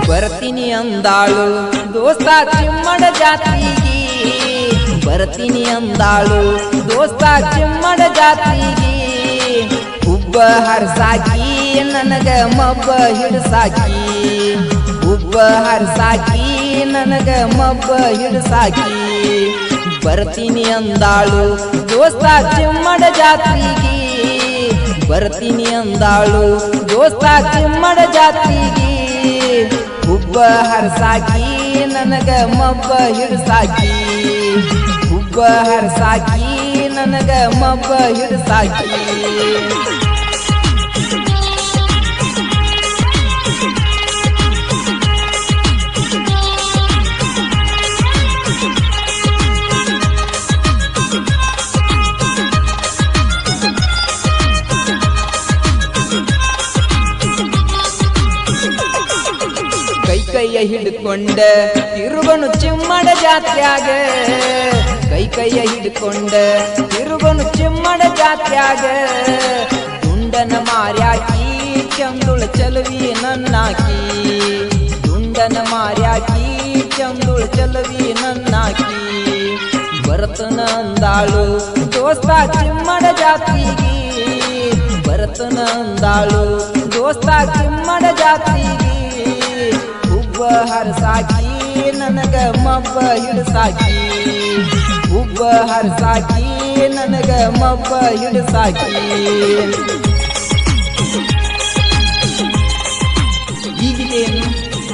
ಬರ್ತೀನಿ ಅಂದಾಳು ದೋಸ್ತ ಚಿಮ್ಮಡ ಜಾತ್ರೆಗೆ ಬರ್ತೀನಿ ಅಂದಾಳು ದೋಸ್ತ ಚಿಮ್ಮಡ ಜಾತ್ರೆಗೆ ಹುಬ್ಬ ಹರ್ಸಾಕಿ ನನಗ ಮಬ್ಬ ಹಿಡ್ಸಾಕಿ ಹುಬ್ಬ ಹರ್ಸಾಕಿ ನನಗ ಮಬ್ಬ ಹಿಡ್ಸಾಕಿ ಬರ್ತೀನಿ ಅಂದಾಳು ದೋಸ್ತ ಚಿಮ್ಮಡ ಜಾತ್ರೆಗೆ ಬರ್ತೀನಿ ಅಂದಾಳು ದೋಸ್ತ ಚಿಮ್ಮಡ ಜಾತ್ರೆಗೆ ಹುಬ್ಬ ಹರ್ಸಾಕಿ ನನಗ ಮಬ್ಬ ಹಿಡ್ಸಾಕಿ ಹುಬ್ಬ ಹರ್ಸಾಕಿ ನನಗ ಮಬ್ಬ ಹಿಡ್ಸಾಕಿ ಕೈಯ ಹಿಡ್ಕೊಂಡ ತಿರುಗನು ಚಿಮ್ಮಡ ಜಾತ್ರ್ಯಾಗ ಕೈಯ ಹಿಡ್ಕೊಂಡ ತಿರುಗನು ಚಿಮ್ಮಡ ಜಾತ್ರ್ಯಾಗ ದುಂಡನ ಮಾರ್ಯಾಕಿ ಚಂದುಳ ಚಲವಿ ನನ್ನಾಕಿ ದುಂಡನ ಮಾರ್ಯಾಕಿ ಚಂದುಳ ಚಲವಿ ನನ್ನಾಕಿ ಬರ್ತನ ಅಂದಾಳು ದೋಸ್ತ ಚಿಮ್ಮಡ ಜಾತ್ರೆಗೆ ಬರ್ತನ ಅಂದಾಳು ದೋಸ್ತ ಚಿಮ್ಮಡ ಜಾತ್ರೆಗೆ ಹುಬ್ಬ ಹರ್ಸಾಕಿ ನನಗ ಮಬ್ಬ ಹಿಡ್ಸಾಕಿ ಹುಬ್ಬ ಹರ್ಸಾಕಿ ನನಗ ಮಬ್ಬ ಹಿಡ್ಸಾಕಿ ಈ ಗೀತೆಯನ್ನು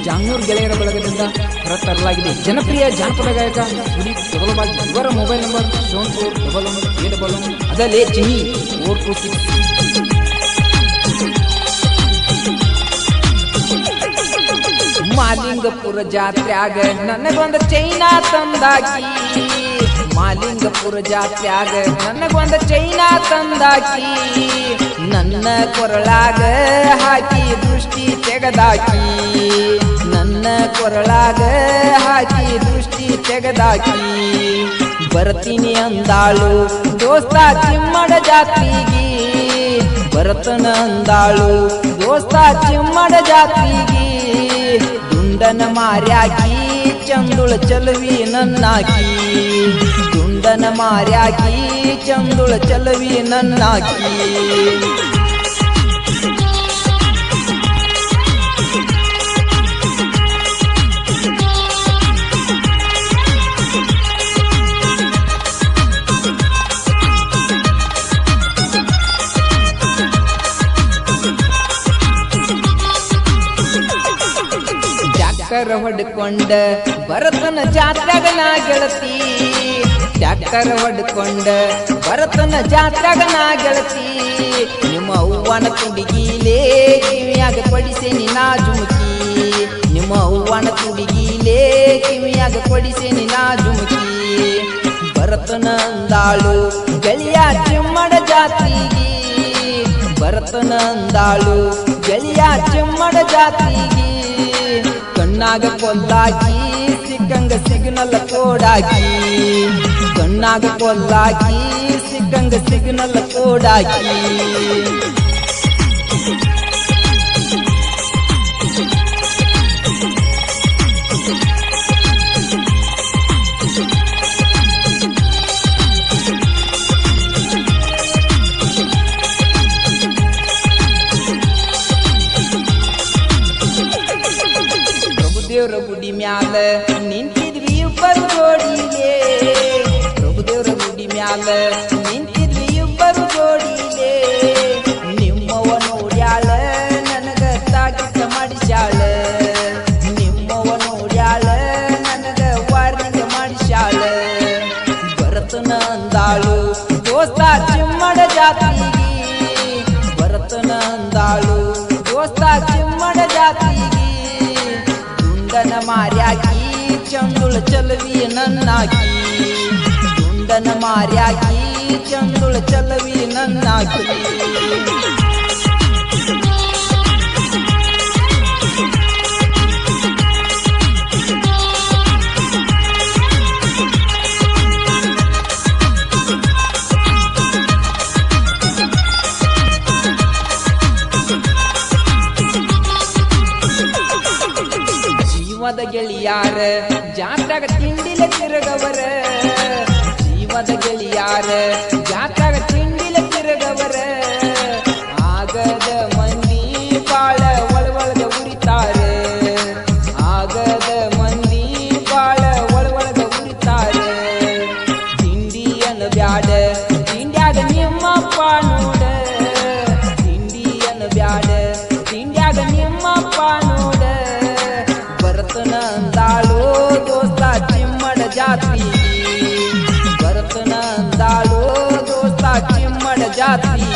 ಜಾಂಗ್ನೂರ್ ಗೆಳೆಯರ ಬಳಗದಿಂದ ಹೊರತರಲಾಗಿದೆ. ಜನಪ್ರಿಯ ಜಾನಪದ ಗಾಯಕ ಸುದೀಪ್ ಇವರ ಮೊಬೈಲ್ ನಂಬರ್ 7411 ಅದಲ್ಲೇ ಚಿನಿ 426. ಮಾಲಿಂಗಪುರ ಜಾತ್ರ್ಯಾಗ ನನಗೊಂದು ಚೈನಾ ತಂದಾಕಿ ಮಾಲಿಂಗಪುರ ಜಾತ್ರ್ಯಾಗ ನನಗೊಂದು ಚೈನಾ ತಂದಾಕಿ ನನ್ನ ಕೊರಳಾಗ ಹಾಕಿ ದೃಷ್ಟಿ ತೆಗದಾಕಿ ನನ್ನ ಕೊರಳಾಗ ಹಾಕಿ ದೃಷ್ಟಿ ತೆಗದಾಕಿ ಬರ್ತೀನಿ ಅಂದಾಳು ದೋಸ್ತ ಚಿಮ್ಮಡ ಜಾತ್ರೆಗೆ ಬರ್ತನ ಅಂದಾಳು ದೋಸ್ತ ಚಿಮ್ಮಡ ಜಾತ್ರೆಗೆ ದುಂಡನ ಮಾರ್ಯಾಕಿ ಚಂದುಳ ಚಲವಿ ನನ್ನಾಕಿ ದುಂಡನ ಮಾರ್ಯಾಕಿ ಚಂದುಳ ಚಲವಿ ನನ್ನಾಕಿ ಟ್ಯಾಕ್ಟರ್ ಹೊಡ್ಕೊಂಡ ಬರತನ ಜಾತ್ರೆಗ ನಾ ಗೆಳತಿ ಟ್ಯಾಕ್ಟರ್ ಹೊಡ್ಕೊಂಡ ಬರತನ ಜಾತ್ರೆಗ ನಾ ಗೆಳತಿ ನಿಮ್ಮ ಅವ್ವನ ತುಡಿಗಿಲೇ ಕಿವಿಯಾಗ ಪಡಿಸೇನಿ ನಾ ಜುಮುಕಿ ನಿಮ್ಮ ಅವ್ವನ ತುಡಿಗಿಲೇ ಕಿವಿಯಾಗ ಪಡಿಸೇನಿ ನಾ ಜುಮುಕಿ ಬರತನ ಅಂದಾಳು ಗೆಳೆಯ ಚಿಮ್ಮಡ ಜಾತ್ರೆಗೆ ಬರತನ ಅಂದಾಳು ಗೆಳೆಯ ಚಿಮ್ಮಡ ಜಾತ್ರೆಗೆ ಕಣ್ಣಾಗ ಕೊಲ್ಲಾಕಿ ಸಿಕ್ಕಂಗ ಸಿಗ್ನಲ್ ಕೋಡಾಕಿ ಕಣ್ಣಾಗ ಕೊಲ್ಲಾಕಿ ಸಿಕ್ಕಂಗ ಸಿಗ್ನಲ್ ಕೋಡಾಕಿ ಪ್ರಭುದೇವ್ರ ಗುಡಿ ಮ್ಯಾಲ ನಿಂತಿದ್ವಿ ಇಬ್ಬರು ಜೋಡಿಲೆ ಪ್ರಭುದೇವ್ರ ಗುಡಿ ಮ್ಯಾಲ ನಿಂತಿದ್ವಿ ಇಬ್ಬರು ಜೋಡಿಲೆ ನಿಮ್ಮವ ನೋಡ್ಯಾಳ ನನಗ ತಾಕಿಟ ಮಾಡಿಸ್ಯಾಳ ನಿಮ್ಮವ ನೋಡ್ಯಾಳ ನನಗ ವಾರ್ನಿಂಗ್ ಮಾಡಿಸ್ಯಾಳ ಬರತನ ಅಂದಾಳು ದೋಸ್ತ ಚಿಮ್ಮಡ ಜಾತ್ರೆಗೆ ಬರತನ ಅಂದಾಳು ದೋಸ್ತ ಚಿಮ್ಮಡ ಜಾತ್ರೆಗೆ ದುಂಡನ ಮಾರ್ಯಾಕಿ ಚಂದ ಚಂದುಳ ಚಲವಿ ನನ್ನಾಕಿ ದುಂಡನ ಮಾರ್ಯಾಕಿ ಚಂದುಳ ಚಲವಿ ನನ್ನಾಕಿ ಜೀವದ ಗೆಳೆಯಾರ ಜಾತ್ರಾಗ ತಿಂಡಿಲ ತಿರುಗವರ ಜೀವದ ಗೆಳೆಯಾರ ಜಾತ್ರಾಗ ತಿಂಡಿಲ ತಿರುಗವರ ಆಗದ ಮಂದಿ ಬಾಳ ಒಳಗ ಉರಿತಾರೆ ಆಗದ ಮಂದಿ ಬಾಳ ಒಳಗ ಉರಿತಾರೆ ತಿಂಡಿಯನ್ನು ಬ್ಯಾಡ ತಿಂಡ್ಯಾಗ ನಿಮ್ಮಪ್ಪ ನೋಡ ತಿಂಡಿಯನ್ನು ಬ್ಯಾಡ ತಿಂಡ್ಯಾಗ ನಿಮ್ಮಪ್ಪ ನೋಡ ಭರತನಂದಾಳೋ ದೋಸ್ತ ಚಿಮ್ಮಡ ಜಾತಿ ಭರತನಂದಾಳೋ ದೋಸ್ತ ಚಿಮ್ಮಡ ಜಾತಿ